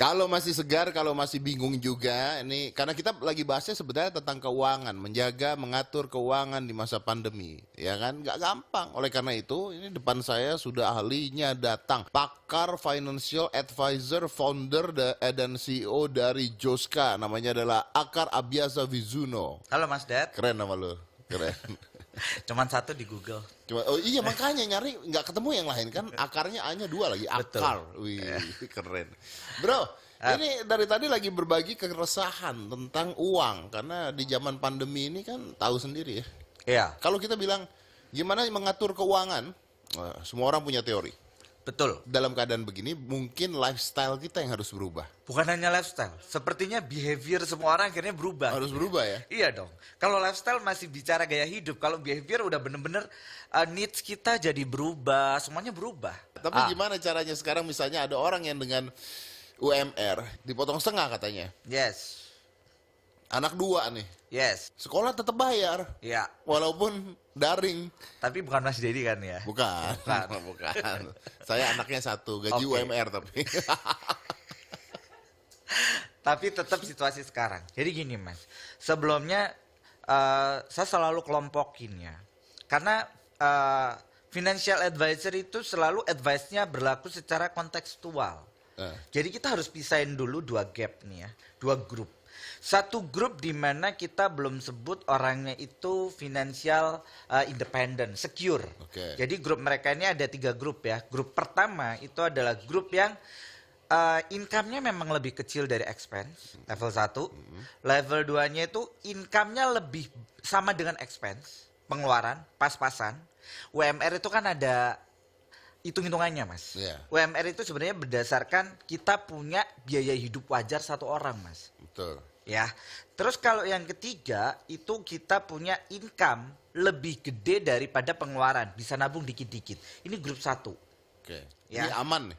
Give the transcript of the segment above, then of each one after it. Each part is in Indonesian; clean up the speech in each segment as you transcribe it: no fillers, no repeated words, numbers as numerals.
Kalau masih segar, kalau masih bingung juga, ini karena kita lagi bahasnya sebenarnya tentang keuangan, menjaga, mengatur keuangan di masa pandemi, ya kan? Nggak gampang. Oleh karena itu, ini depan saya sudah ahlinya datang, pakar financial advisor, founder dan CEO dari Joska, namanya adalah Akar Abiasa Vizuno. Halo Mas Dad, Keren nama lo, keren. cuman satu di Google. Oh iya makanya nyari nggak ketemu yang lain kan, akarnya A-nya 2 lagi, Betul. akar. Wih, keren. Bro, ini dari tadi lagi berbagi keresahan tentang uang karena di zaman pandemi ini kan tahu sendiri ya. Iya, Kalau kita bilang gimana mengatur keuangan, semua orang punya teori. betul. Dalam keadaan begini mungkin lifestyle kita yang harus berubah. Bukan hanya lifestyle, sepertinya behavior semua orang akhirnya berubah. Harus berubah ya. Iya dong. Kalau lifestyle masih bicara gaya hidup, kalau behavior udah bener-bener needs kita jadi berubah, semuanya berubah. Tapi gimana caranya sekarang misalnya ada orang yang dengan UMR dipotong setengah katanya. Yes, Anak 2 nih. yes, Sekolah tetap bayar ya. walaupun daring. Tapi bukan Mas Dedi kan ya? Bukan. Bukan. Saya anaknya 1, gaji Oke. UMR tapi. Tapi tetap situasi sekarang. Jadi gini Mas, sebelumnya saya selalu kelompokin ya. Karena financial advisor itu selalu advice-nya berlaku secara kontekstual. Jadi kita harus pisahin dulu 2 gap nih ya, 2 grup. Satu grup di mana kita belum sebut orangnya itu financial independent, secure. Oke. Jadi grup mereka ini ada 3 grup ya. Grup pertama itu adalah grup yang income-nya memang lebih kecil dari expense, level 1. Level 2-nya itu income-nya lebih sama dengan expense, pengeluaran, pas-pasan. UMR itu kan ada hitung-hitungannya Mas. Iya. UMR itu sebenarnya berdasarkan kita punya biaya hidup wajar satu orang Mas. Betul. Ya, terus kalau yang ketiga itu kita punya income lebih gede daripada pengeluaran, bisa nabung dikit-dikit. Ini grup 1. Oke. Ya. Ini aman nih.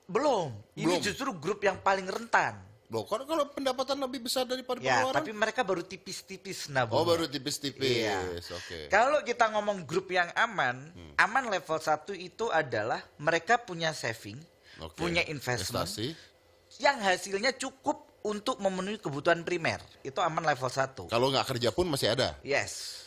Belum, ini Belum. justru grup yang paling rentan. Loh, kalau pendapatan lebih besar daripada Ya, pengeluaran? tapi mereka baru tipis-tipis Oh, nabung. baru tipis-tipis. Iya. Oke. Kalau kita ngomong grup yang aman, aman level 1 itu adalah mereka punya saving, Oke. punya investment, Investasi. yang hasilnya cukup untuk memenuhi kebutuhan primer. Itu aman level 1. Kalau nggak kerja pun masih ada. Yes.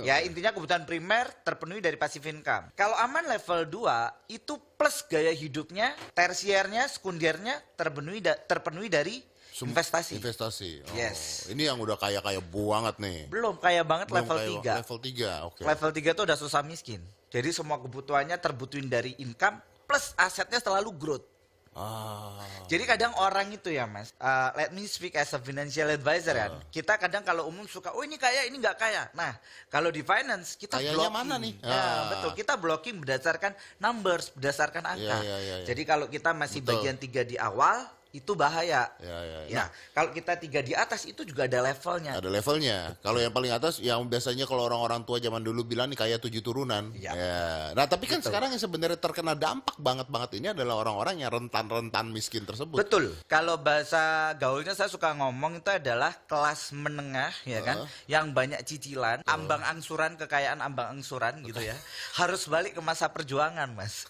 Ya, intinya kebutuhan primer terpenuhi dari passive income. Kalau aman level 2 itu plus gaya hidupnya, tersiernya, sekundernya terpenuhi dari investasi. Investasi. Oh, Yes. Ini yang udah kaya-kaya banget nih. Belum kaya banget Belum level kaya- 3. Level 3, oke. Level 3 itu udah susah miskin. Jadi semua kebutuhannya terbutuhin dari income plus asetnya selalu growth. Ah. Jadi kadang orang itu ya Mas, let me speak as a financial advisor kan. Kita kadang kalau umum suka, oh ini kaya, ini nggak kaya. Nah, kalau di finance kita Kayaknya blocking. mana nih? Nah, betul, kita blocking berdasarkan numbers, berdasarkan angka. Iya. Jadi kalau kita masih Betul. bagian 3 di awal, itu bahaya. Ya. Ya, kalau kita 3 di atas itu juga ada levelnya. Ada levelnya. Kalau yang paling atas, yang biasanya kalau orang-orang tua zaman dulu bilang nih kayak 7 turunan. Iya. Ya. Nah tapi kan Betul. sekarang yang sebenarnya terkena dampak banget ini adalah orang-orang yang rentan-rentan miskin tersebut. Betul. Kalau bahasa gaulnya saya suka ngomong itu adalah kelas menengah ya kan, yang banyak cicilan, ambang angsuran kekayaan ambang angsuran gitu ya. Harus balik ke masa perjuangan, Mas.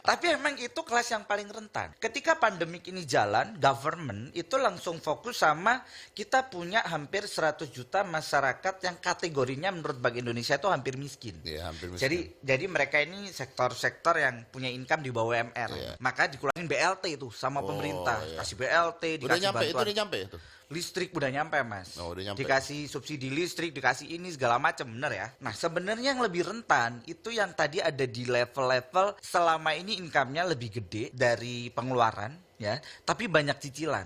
Tapi emang itu kelas yang paling rentan. Ketika pandemik ini jalan, government itu langsung fokus sama kita punya hampir 100 juta masyarakat yang kategorinya menurut Bank Indonesia itu hampir miskin. Iya, hampir miskin. Jadi mereka ini sektor-sektor yang punya income di bawah UMR. Iya. Maka dikurangin BLT itu sama pemerintah. iya. Kasih BLT, Udah dikasih nyampe, itu bantuan. udah nyampe itu. Listrik udah nyampe Mas. Oh, udah nyampe. Dikasih subsidi listrik, dikasih ini segala macam, bener ya. Nah sebenarnya yang lebih rentan itu yang tadi ada di level-level selama ini income-nya lebih gede dari pengeluaran ya, tapi banyak cicilan.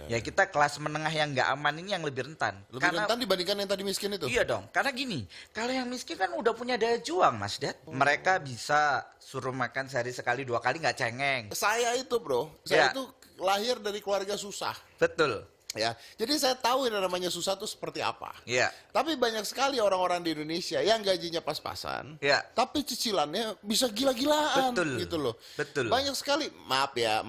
Ya kita kelas menengah yang nggak aman ini yang lebih rentan. Lebih rentan dibandingkan yang tadi miskin itu. Iya dong, karena gini, kalau yang miskin kan udah punya daya juang Mas Dad. Mereka bisa suruh makan sehari sekali 2 kali nggak cengeng. Saya itu bro, Ya. saya itu lahir dari keluarga susah. Betul. Ya, jadi saya tahu yang namanya susah itu seperti apa. Iya. Tapi banyak sekali orang-orang di Indonesia yang gajinya pas-pasan, Iya. tapi cicilannya bisa gila-gilaan Betul. gitu loh. Betul. Banyak sekali, maaf ya,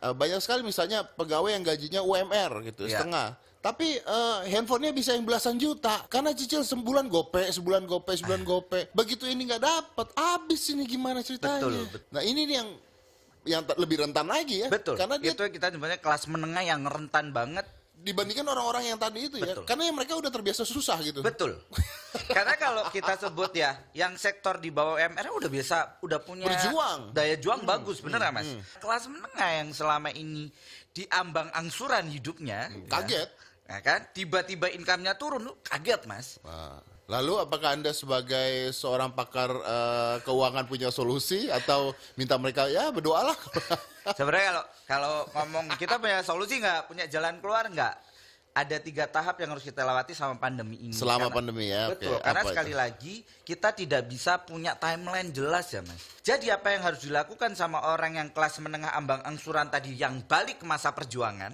banyak sekali misalnya pegawai yang gajinya UMR gitu, Iya. setengah. Tapi handphonenya bisa yang belasan juta karena cicil sebulan gope. Begitu ini nggak dapat, habis ini gimana ceritanya? Betul. Nah ini nih yang yang lebih rentan lagi ya. Betul. Karena dia Itu kita sebenarnya kelas menengah yang rentan banget. dibandingkan orang-orang yang tadi itu ya. Betul. Karena ya mereka udah terbiasa susah gitu. Betul. Karena kalau kita sebut ya, yang sektor di bawah UMR udah punya Berjuang. daya juang bagus, bener nggak Mas? Kelas menengah yang selama ini diambang angsuran hidupnya, Kaget. ya kan? Tiba-tiba income-nya turun, lu kaget Mas. Nah, lalu apakah Anda sebagai seorang pakar keuangan punya solusi atau minta mereka ya berdoalah? Sebenarnya kalau ngomong kita punya solusi nggak, punya jalan keluar nggak? Ada 3 tahap yang harus kita lewati sama pandemi ini. Selama pandemi ya. Betul, Oke, karena apa sekali itu? lagi kita tidak bisa punya timeline jelas ya Mas. Jadi apa yang harus dilakukan sama orang yang kelas menengah ambang angsuran tadi yang balik ke masa perjuangan,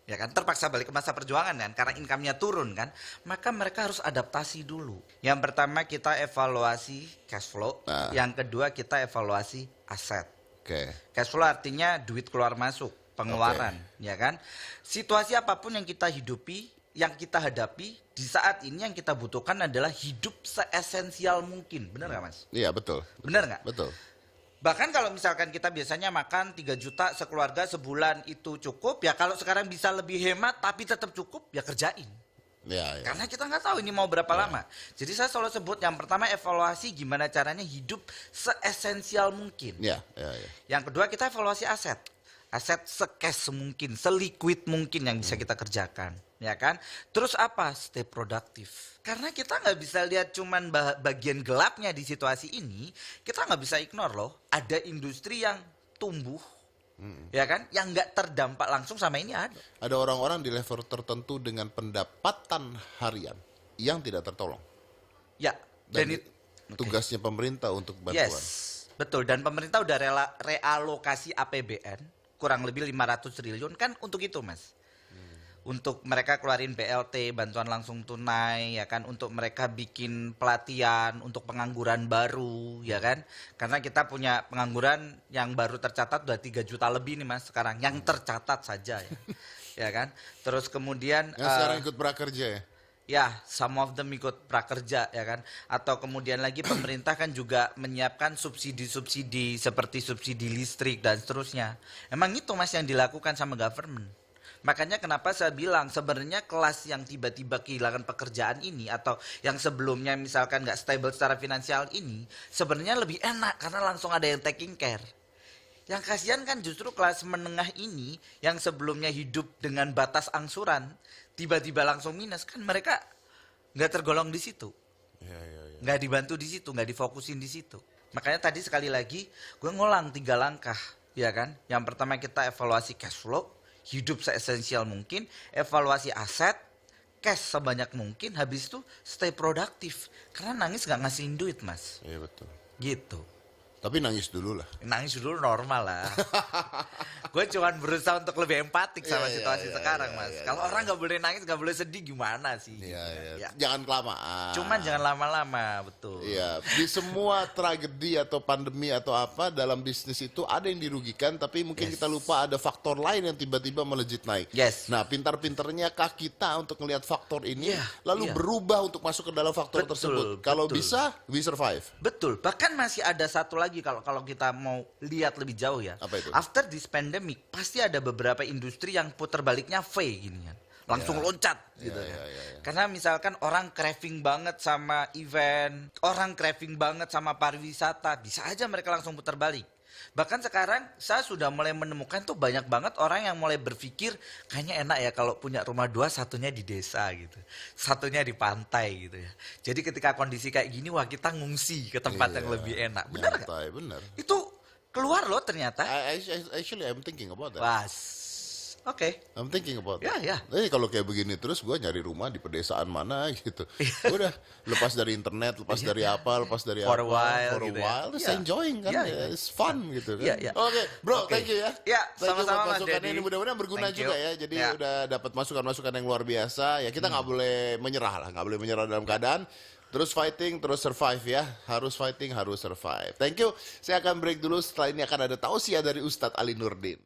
ya kan, terpaksa balik ke masa perjuangan kan, karena income-nya turun kan, maka mereka harus adaptasi dulu. Yang pertama kita evaluasi cash flow, Nah. yang kedua kita evaluasi aset. Oke. Cash flow artinya duit keluar masuk, pengeluaran, ya kan? Situasi apapun yang kita hidupi, yang kita hadapi di saat ini yang kita butuhkan adalah hidup seesensial mungkin, benar nggak Mas? Iya betul. Benar nggak? Betul. Bahkan kalau misalkan kita biasanya makan 3 juta sekeluarga sebulan itu cukup, ya kalau sekarang bisa lebih hemat tapi tetap cukup, ya kerjain. Ya, ya. Karena kita nggak tahu ini mau berapa lama. Jadi saya selalu sebut yang pertama evaluasi gimana caranya hidup seesensial mungkin. Ya, ya, ya. Yang kedua kita evaluasi aset. Aset se-cash mungkin, se-liquid mungkin yang bisa kita kerjakan, ya kan? Terus apa? Stay produktif. Karena kita nggak bisa lihat cuman bagian gelapnya di situasi ini, kita nggak bisa ignore loh. Ada industri yang tumbuh, ya kan? Yang nggak terdampak langsung sama ini ada. Ada orang-orang di level tertentu dengan pendapatan harian yang tidak tertolong. Ya, Dan, dan itu tugasnya pemerintah untuk bantuan. yes, betul. Dan pemerintah udah realokasi APBN kurang lebih 500 triliun kan untuk itu Mas. Untuk mereka keluarin BLT, bantuan langsung tunai, ya kan, untuk mereka bikin pelatihan untuk pengangguran baru, ya kan. Karena kita punya pengangguran yang baru tercatat udah 3 juta lebih nih Mas sekarang, yang tercatat saja ya. Ya kan. Terus kemudian Yang sekarang ikut prakerja ya. ya, some of them ikut prakerja ya kan. Atau kemudian lagi pemerintah kan juga menyiapkan subsidi-subsidi seperti subsidi listrik dan seterusnya. Emang itu Mas yang dilakukan sama government. Makanya kenapa saya bilang sebenarnya kelas yang tiba-tiba kehilangan pekerjaan ini atau yang sebelumnya misalkan nggak stable secara finansial ini sebenarnya lebih enak karena langsung ada yang taking care. Yang kasihan kan justru kelas menengah ini yang sebelumnya hidup dengan batas angsuran tiba-tiba langsung minus kan mereka nggak tergolong di situ, Ya, ya, ya. nggak dibantu di situ, nggak difokusin di situ. Makanya tadi sekali lagi gue ngulang 3 langkah, ya kan? Yang pertama kita evaluasi cash flow, hidup seesensial mungkin, evaluasi aset, cash sebanyak mungkin, habis itu stay produktif. Karena nangis nggak ngasihin duit Mas, Iya betul. gitu. Tapi nangis dulu lah. Nangis dulu normal lah. Gue cuman berusaha untuk lebih empatik sama Iya, situasi iya, sekarang iya, Mas. iya, Kalau orang nggak boleh nangis, nggak boleh sedih gimana sih? Iya, iya. Ya. Jangan kelamaan. Cuman jangan lama-lama, betul. Iya, di semua tragedi atau pandemi atau apa dalam bisnis itu ada yang dirugikan, tapi mungkin kita lupa ada faktor lain yang tiba-tiba melejit naik. Yes. Nah, pintar-pintarnya kah kita untuk melihat faktor ini, Iya, lalu iya. berubah untuk masuk ke dalam faktor Betul, tersebut. Kalau betul. bisa, we survive. Betul. Bahkan masih ada satu lagi kalau kita mau lihat lebih jauh ya. Apa itu? After this pandemic pasti ada beberapa industri yang putar baliknya V gini kan. Langsung loncat gitu Ya, kan. ya, ya, ya. Karena misalkan orang craving banget sama event, orang craving banget sama pariwisata, bisa aja mereka langsung putar balik. Bahkan sekarang saya sudah mulai menemukan tuh banyak banget orang yang mulai berpikir kayaknya enak ya kalau punya rumah 2, satunya di desa gitu. Satunya di pantai gitu ya. Jadi ketika kondisi kayak gini wah kita ngungsi ke tempat Iya, yang lebih enak. Benar nggak? Nyantai, benar. Itu keluar loh ternyata. Actually, I'm thinking about that. Was. Oke. I'm thinking about Ya, that. ya. Jadi kalau kayak begini terus gue nyari rumah di pedesaan mana gitu. Udah lepas dari internet, lepas dari apa, lepas dari For a apa, while for a gitu ya. while, just Iya. enjoying kan, Iya, ya, iya. it's fun gitu kan. Iya, iya. Oke, bro, Oke. thank you ya. Ya, Thank you sama-sama, buat Mas masukannya Dedi. ini mudah-mudahan berguna Thank you. juga ya. Jadi Ya. udah dapat masukan-masukan yang luar biasa. Ya kita nggak boleh menyerah lah, nggak boleh menyerah dalam keadaan. Terus fighting, terus survive ya. Harus fighting, harus survive. Thank you. Saya akan break dulu. Setelah ini akan ada tausiah dari Ustadz Ali Nurdin.